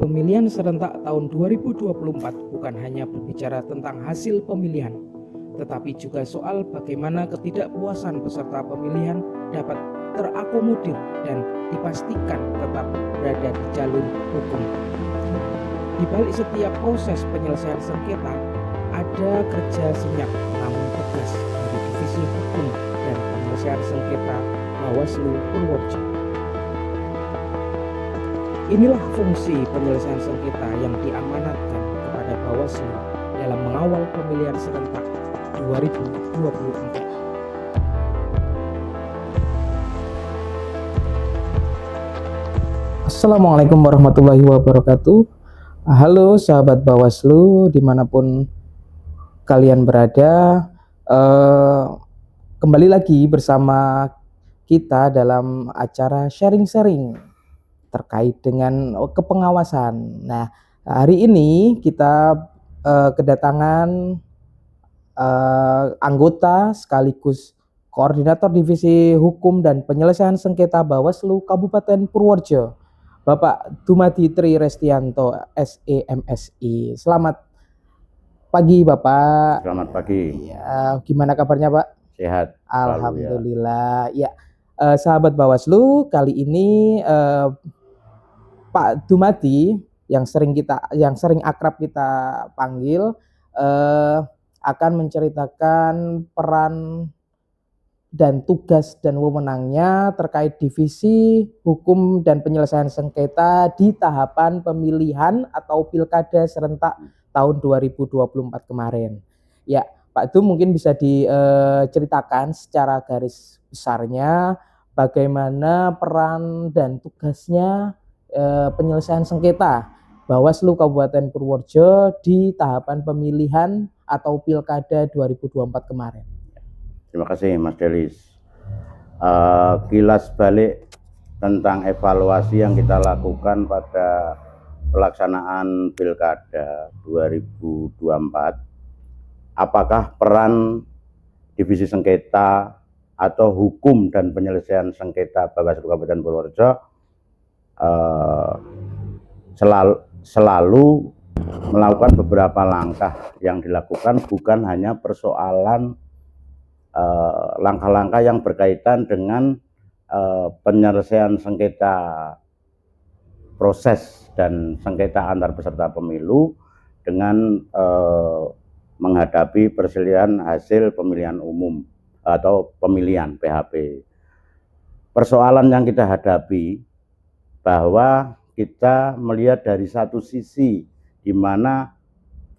Pemilihan serentak tahun 2024 bukan hanya berbicara tentang hasil pemilihan, tetapi juga soal bagaimana ketidakpuasan peserta pemilihan dapat terakomodir dan dipastikan tetap berada di jalur hukum. Di balik setiap proses penyelesaian sengketa, ada kerja senyap namun tegas dari Divisi Hukum dan Penyelesaian Sengketa Bawaslu Purworejo. Inilah fungsi penyelesaian sengketa yang diamanatkan kepada Bawaslu dalam mengawal pemilihan serentak 2024. Assalamualaikum warahmatullahi wabarakatuh. Halo sahabat Bawaslu dimanapun kalian berada, kembali lagi bersama kita dalam acara sharing-sharing terkait dengan kepengawasan. Nah, hari ini kita kedatangan anggota sekaligus Koordinator Divisi Hukum dan Penyelesaian Sengketa Bawaslu Kabupaten Purworejo, Bapak Dumadi Tri Restianto, SEMSI. Selamat pagi Bapak. Selamat pagi. Ya, gimana kabarnya Pak? Sehat. Alhamdulillah. Ya, sahabat Bawaslu, kali ini Pak Dumadi yang sering akrab kita panggil akan menceritakan peran dan tugas dan wewenangnya terkait Divisi Hukum dan Penyelesaian Sengketa di tahapan pemilihan atau Pilkada serentak tahun 2024 kemarin. Ya, Pak Dum mungkin bisa diceritakan secara garis besarnya bagaimana peran dan tugasnya penyelesaian sengketa Bawaslu Kabupaten Purworejo di tahapan pemilihan atau Pilkada 2024 kemarin. Terima kasih Mas Delis. Kilas balik tentang evaluasi yang kita lakukan pada pelaksanaan Pilkada 2024. Apakah peran Divisi Sengketa atau Hukum dan Penyelesaian Sengketa Bawaslu Kabupaten Purworejo selalu melakukan beberapa langkah yang dilakukan, bukan hanya persoalan langkah-langkah yang berkaitan dengan penyelesaian sengketa proses dan sengketa antar peserta pemilu dengan menghadapi perselisihan hasil pemilihan umum atau pemilihan PHP. Persoalan yang kita hadapi bahwa kita melihat dari satu sisi di mana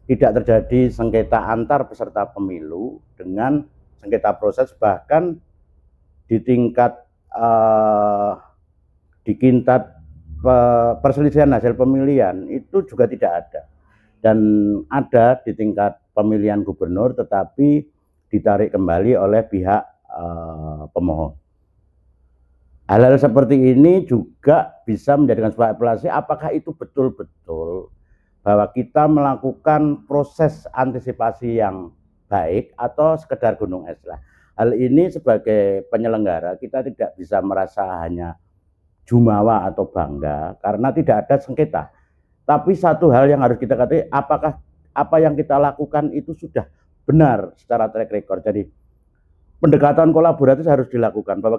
tidak terjadi sengketa antar peserta pemilu dengan sengketa proses, bahkan di tingkat perselisihan hasil pemilihan itu juga tidak ada, dan ada di tingkat pemilihan gubernur tetapi ditarik kembali oleh pihak pemohon. Hal-hal seperti ini juga bisa menjadikan sebuah evaluasi apakah itu betul-betul bahwa kita melakukan proses antisipasi yang baik atau sekedar gunung es lah. Hal ini sebagai penyelenggara kita tidak bisa merasa hanya jumawa atau bangga karena tidak ada sengketa. Tapi satu hal yang harus kita katakan, apakah apa yang kita lakukan itu sudah benar secara track record. Jadi pendekatan kolaboratif harus dilakukan bahwa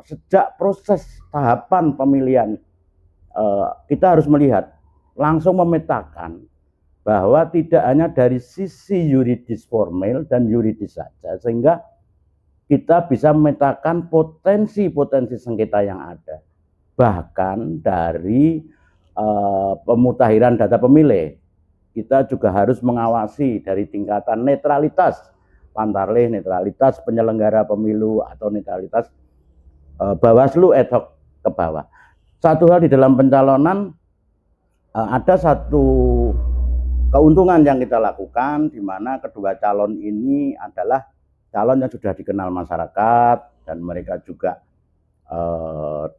sejak proses tahapan pemilihan kita harus melihat, langsung memetakan bahwa tidak hanya dari sisi yuridis formal dan yuridis saja, sehingga kita bisa memetakan potensi-potensi sengketa yang ada. Bahkan dari pemutakhiran data pemilih, kita juga harus mengawasi dari tingkatan netralitas, pantarlih, netralitas penyelenggara pemilu atau netralitas Bawaslu ad hoc ke bawah. Satu hal di dalam pencalonan, ada satu keuntungan yang kita lakukan di mana kedua calon ini adalah calon yang sudah dikenal masyarakat, dan mereka juga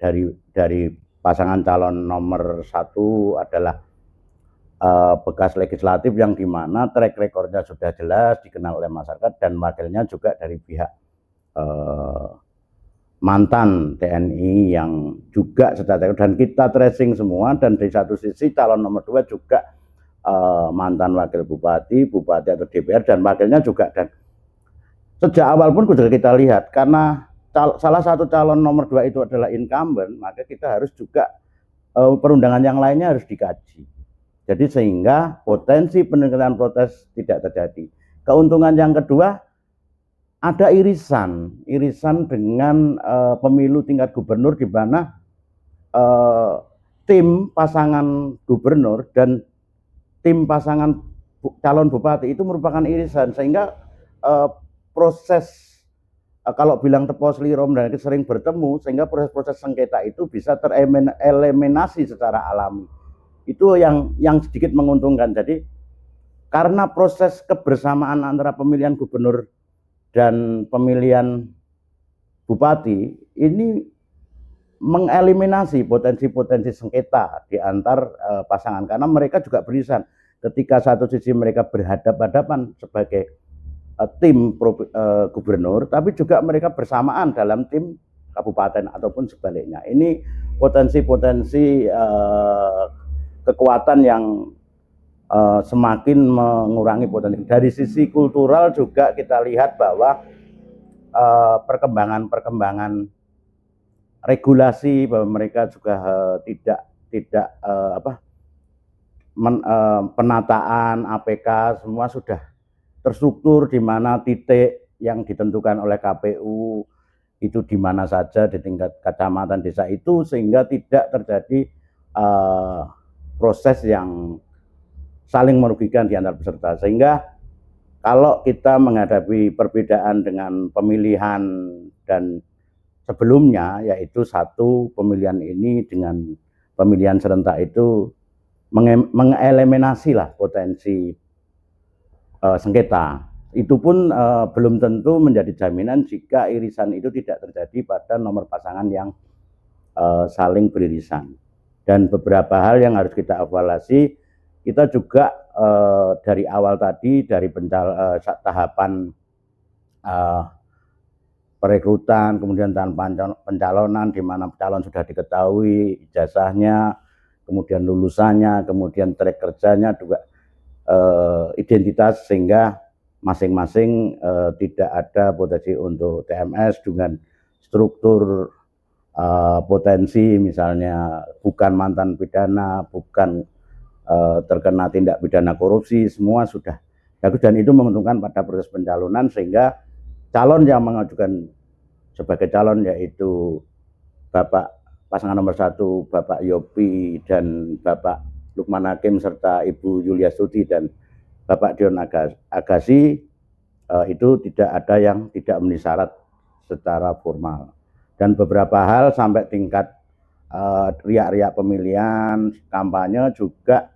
dari pasangan calon nomor 1 adalah bekas legislatif yang di mana track recordnya sudah jelas dikenal oleh masyarakat, dan wakilnya juga dari pihak mantan TNI yang juga secara dan kita tracing semua, dan di satu sisi calon nomor 2 juga mantan wakil bupati atau DPR dan wakilnya juga. Dan sejak awal pun sudah kita lihat, karena salah satu calon nomor 2 itu adalah incumbent, maka kita harus juga perundangan yang lainnya harus dikaji. Jadi sehingga potensi peningkatan protes tidak terjadi. Keuntungan yang kedua, ada irisan dengan pemilu tingkat gubernur, di mana tim pasangan gubernur dan tim pasangan calon bupati itu merupakan irisan, sehingga proses kalau bilang tepos lirom dan sering bertemu, sehingga proses-proses sengketa itu bisa tereliminasi secara alami. Itu yang sedikit menguntungkan. Jadi karena proses kebersamaan antara pemilihan gubernur dan pemilihan bupati ini mengeliminasi potensi-potensi sengketa di antar pasangan, karena mereka juga beririsan. Ketika satu sisi mereka berhadapan-hadapan sebagai tim gubernur, tapi juga mereka bersamaan dalam tim kabupaten ataupun sebaliknya. Ini potensi-potensi kekuatan yang semakin mengurangi potensi. Dari sisi kultural juga kita lihat bahwa perkembangan regulasi, bahwa mereka juga tidak penataan APK semua sudah terstruktur, di mana titik yang ditentukan oleh KPU itu di mana saja di tingkat kecamatan, desa itu, sehingga tidak terjadi proses yang saling merugikan di antar peserta. Sehingga kalau kita menghadapi perbedaan dengan pemilihan dan sebelumnya, yaitu satu pemilihan ini dengan pemilihan serentak itu mengeliminasi lah potensi sengketa. Itu pun belum tentu menjadi jaminan jika irisan itu tidak terjadi pada nomor pasangan yang saling beririsan. Dan beberapa hal yang harus kita evaluasi, kita juga dari awal tadi, dari tahapan perekrutan, kemudian tahapan pencalonan, di mana calon sudah diketahui ijazahnya, kemudian lulusannya, kemudian track kerjanya, juga identitas, sehingga masing-masing tidak ada potensi untuk TMS dengan struktur potensi, misalnya bukan mantan pidana, bukan terkena tindak pidana korupsi, semua sudah bagus, dan itu menguntungkan pada proses pencalonan. Sehingga calon yang mengajukan sebagai calon, yaitu Bapak pasangan nomor 1 Bapak Yopi dan Bapak Lukman Hakim serta Ibu Yulia Studi dan Bapak Dion Agasi, itu tidak ada yang tidak memenuhi syarat secara formal. Dan beberapa hal sampai tingkat riak-riak pemilihan, kampanye juga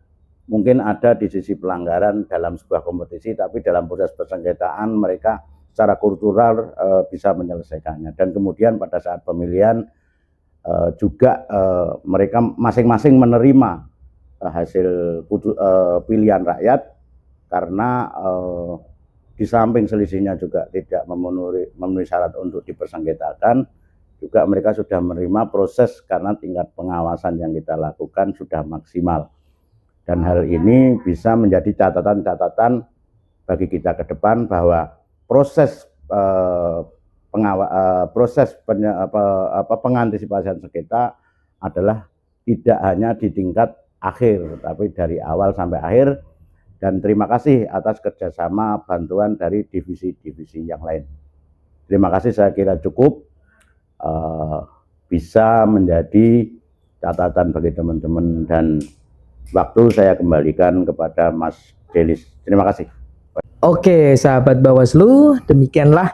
mungkin ada di sisi pelanggaran dalam sebuah kompetisi, tapi dalam proses persengketaan mereka secara kultural bisa menyelesaikannya. Dan kemudian pada saat pemilihan juga mereka masing-masing menerima hasil pilihan rakyat, karena di samping selisihnya juga tidak memenuhi syarat untuk dipersengketakan, juga mereka sudah menerima proses karena tingkat pengawasan yang kita lakukan sudah maksimal. Dan hal ini bisa menjadi catatan-catatan bagi kita ke depan, bahwa proses pengantisipasian sengketa adalah tidak hanya di tingkat akhir, tapi dari awal sampai akhir. Dan terima kasih atas kerjasama bantuan dari divisi-divisi yang lain. Terima kasih, saya kira cukup bisa menjadi catatan bagi teman-teman, dan waktu saya kembalikan kepada Mas Delis. Terima kasih. Oke, sahabat Bawaslu, demikianlah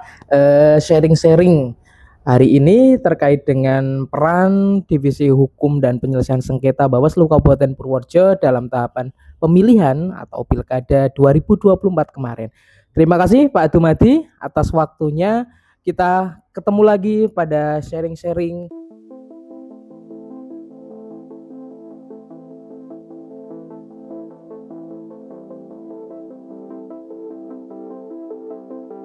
sharing-sharing hari ini terkait dengan peran Divisi Hukum dan Penyelesaian Sengketa Bawaslu Kabupaten Purworejo dalam tahapan pemilihan atau Pilkada 2024 kemarin. Terima kasih Pak Dumadi atas waktunya. Kita ketemu lagi pada sharing-sharing